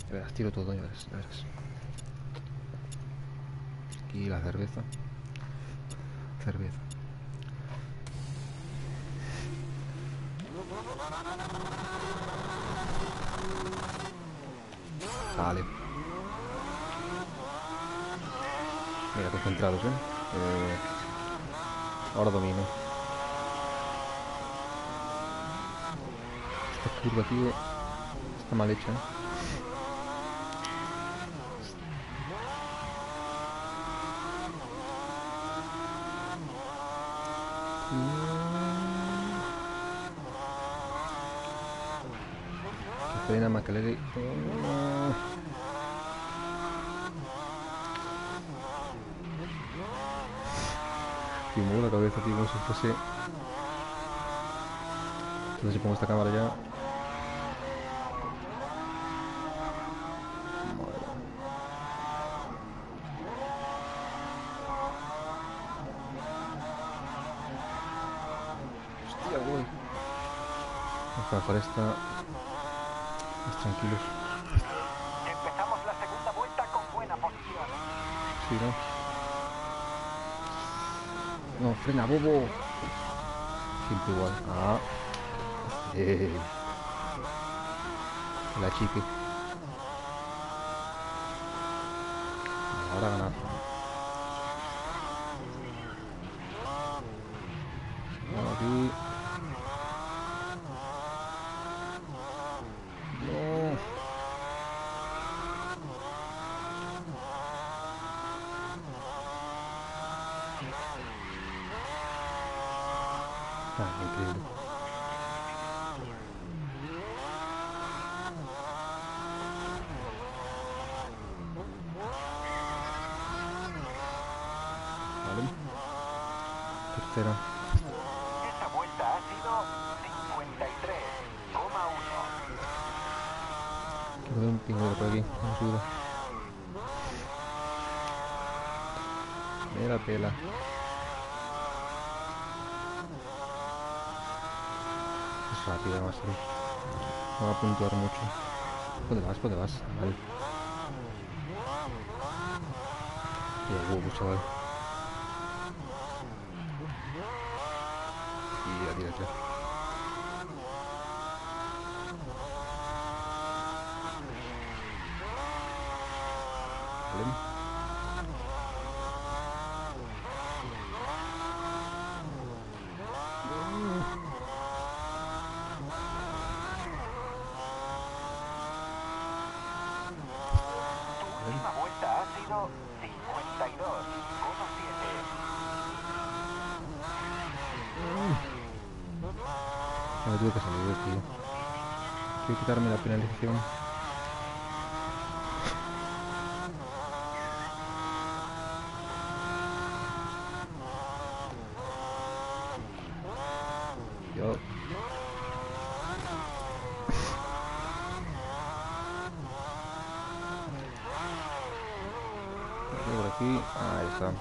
Ya verás, tiro todo, ya verás, ya verás. Aquí la cerveza. Cerveza. Vale. Mira, concentrados, ahora domino. Esta curva, tío, está mal hecha, Que frena McLaren. Tío, muevo la cabeza, tío, como si fuese... Entonces si pongo esta cámara ya... Hostia, voy. Vamos a bajar esta... Más tranquilos. Empezamos la segunda vuelta con buena posición. Sí, ¿no? No, frena, bobo. Siempre igual. Ah. La chique. Ahora ganar. Aquí. No. Ah, increíble. Vale. Tercera. Esta vuelta ha sido 53,1. Quiero ver un pingüino por aquí. No ayuda. Me la pela. Es rápida, más bien. No va a puntuar mucho. ¿Dónde vas? ¿Dónde vas? Vale. Y el huevo, chaval. Y ya, tira. Vale. Tu última vuelta ha sido 52,7. No me tuve que salir, tío. Quiero quitarme la penalización. Yo. Por aquí. Ahí está.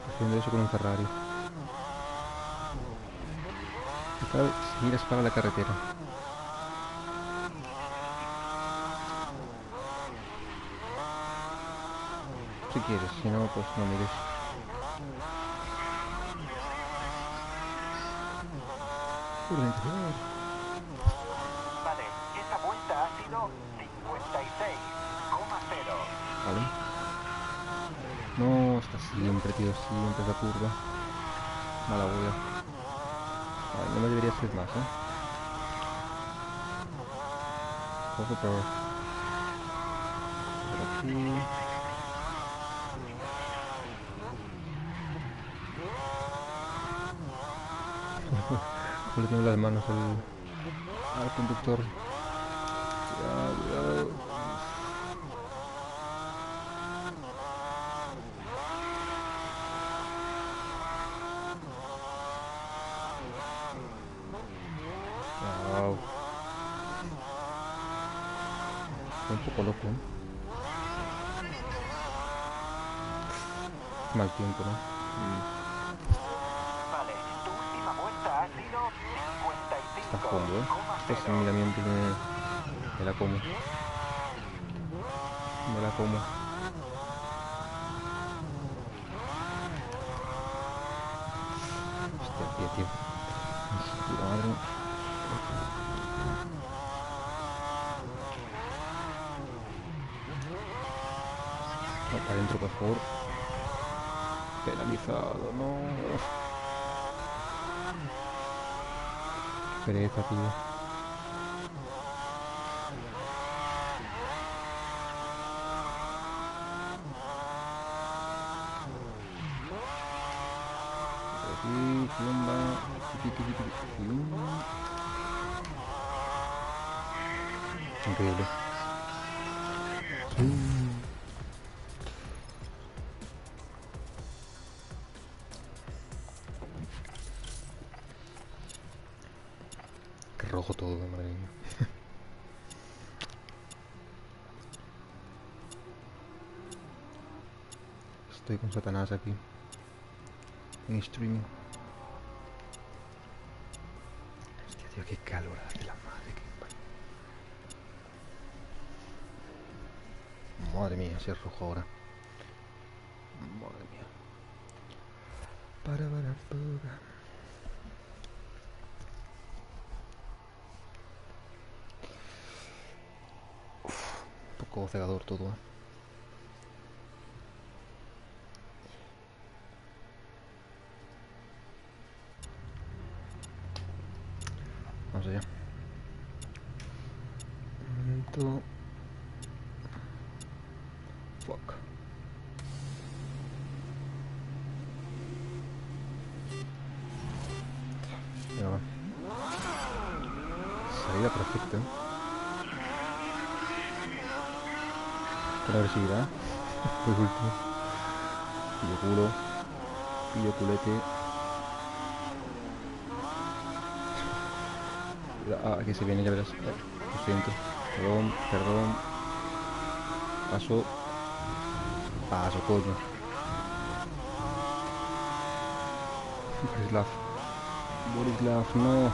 Haciendo eso con un Ferrari. ¿Qué tal si miras para la carretera? Si quieres, si no, pues no mires. Por dentro. Vale, esta vuelta ha sido 56,0. Vale. No, está siempre, tío, siempre esa curva. Mala huella. Vale, no me debería ser más, Ojo por aquí. Le tengo las manos al conductor. Cuidado. Wow. Estoy un poco loco, Mal tiempo, ¿no? Vale, tu última vuelta ha sido Está fondo, Este es el 55,0. miramiento de la como. Me la como. Hostia, tío. Puta madre. No, para adentro, por favor. Penalizado, no. Qué pereza, tío. Aquí, plumba. Increíble. Qué rojo todo, madre mía. Estoy con Satanás aquí. En streaming. Hostia, tío, qué calor hace la madre que... Madre mía, si es rojo ahora. Madre mía. Para. Un poco cegador todo, ¿eh? Vamos allá. Un momento. Fuck. Ya va. Salida perfecta. Con agresividad. Muy último. Pillo culo. Pillo culete. Ah, que se viene, ya verás. Lo siento. Perdón. Paso, coño. Borislav, no.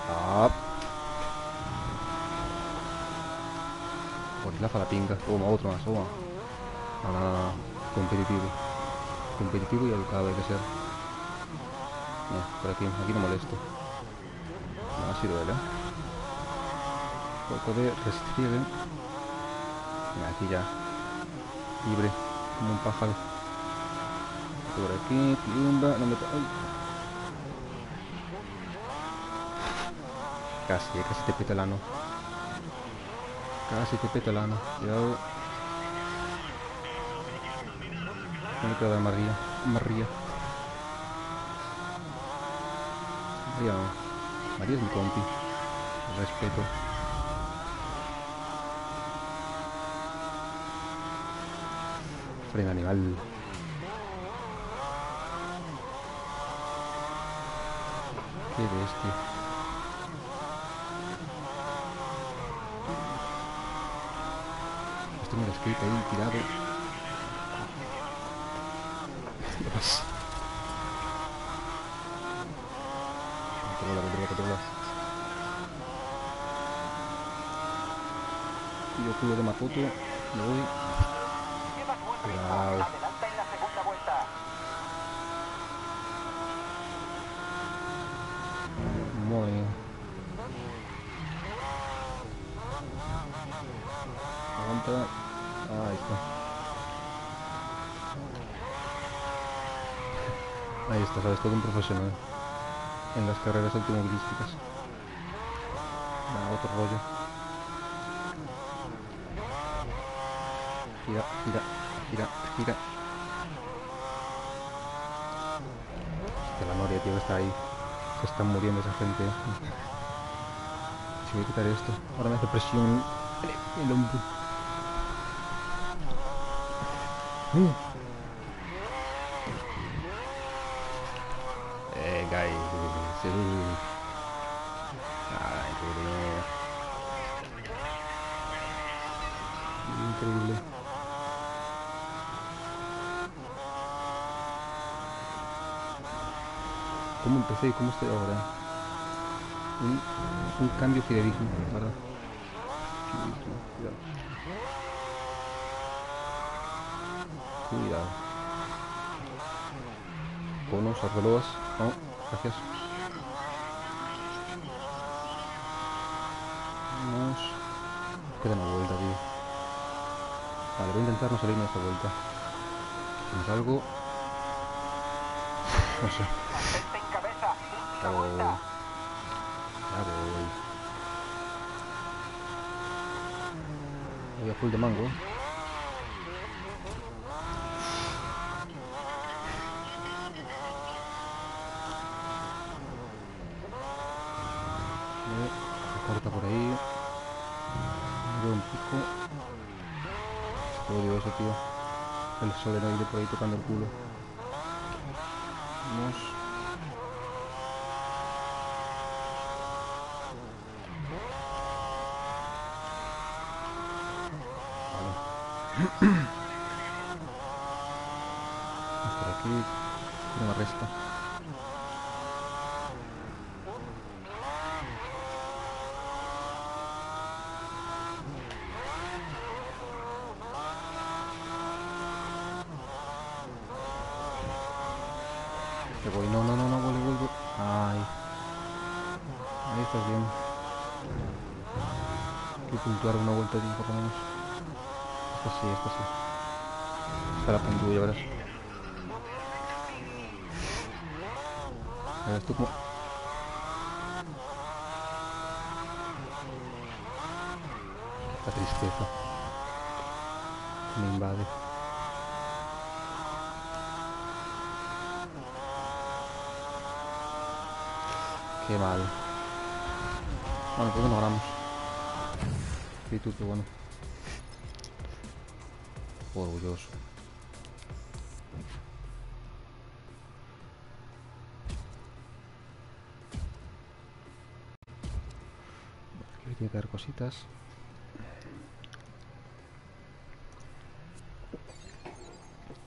Ah. Borislav a la pinga. Toma, otro más, toma. No. Competitivo y educado hay que ser. Por aquí no molesto. No ha sido él, Un poco de restriegue. Aquí ya. Libre. Como un pájaro. Por aquí, plumba. No me... ¡Ay! Casi te peta el ano. Cuidado. No me queda María. María es mi compi. Respeto. Frena animal. Qué bestia. Esto me lo skate ahí tirado. Dios. Controla. Yo culo de Makoto. Me voy. Cuidado. Adelanta en la segunda vuelta. Muy bien. Aguanta. Ahí está, sabes, todo un profesional en las carreras automovilísticas. Otro rollo. Gira. Hostia, la noria, tío, que está ahí. Se están muriendo esa gente. Si voy a quitar esto. Ahora me hace presión el hombro. Guys. Sí. Increíble. ¿Cómo empecé y cómo estoy ahora? Un cambio fidedigno, ¿verdad? Cuidado. Cuidado. Conos, arreloas. No, gracias. Vamos. Queda una vuelta, tío. Vale, voy a intentar no salirme de esta vuelta. Si me salgo... No sé. Mantente en cabeza. Ya Última voy. vuelta. Ya voy. Voy a full de mango. Vale, se corta por ahí. Me veo un pico. Odio eso, tío. El solenoide por ahí tocando el culo. Vamos. Vale. Vamos por aquí. No me resta. Que voy. No, no, no, no, vuelve, vuelve. Ay. Ahí estás bien. Hay que puntuar una vuelta aquí por lo menos. Esta sí, esta sí. Esta la puntúo, ya verás. Ya ves tú como... La tristeza me invade. Qué mal. Bueno, creo que no ganamos. Sí, tú, qué bueno. Orgulloso. Aquí tiene que haber cositas.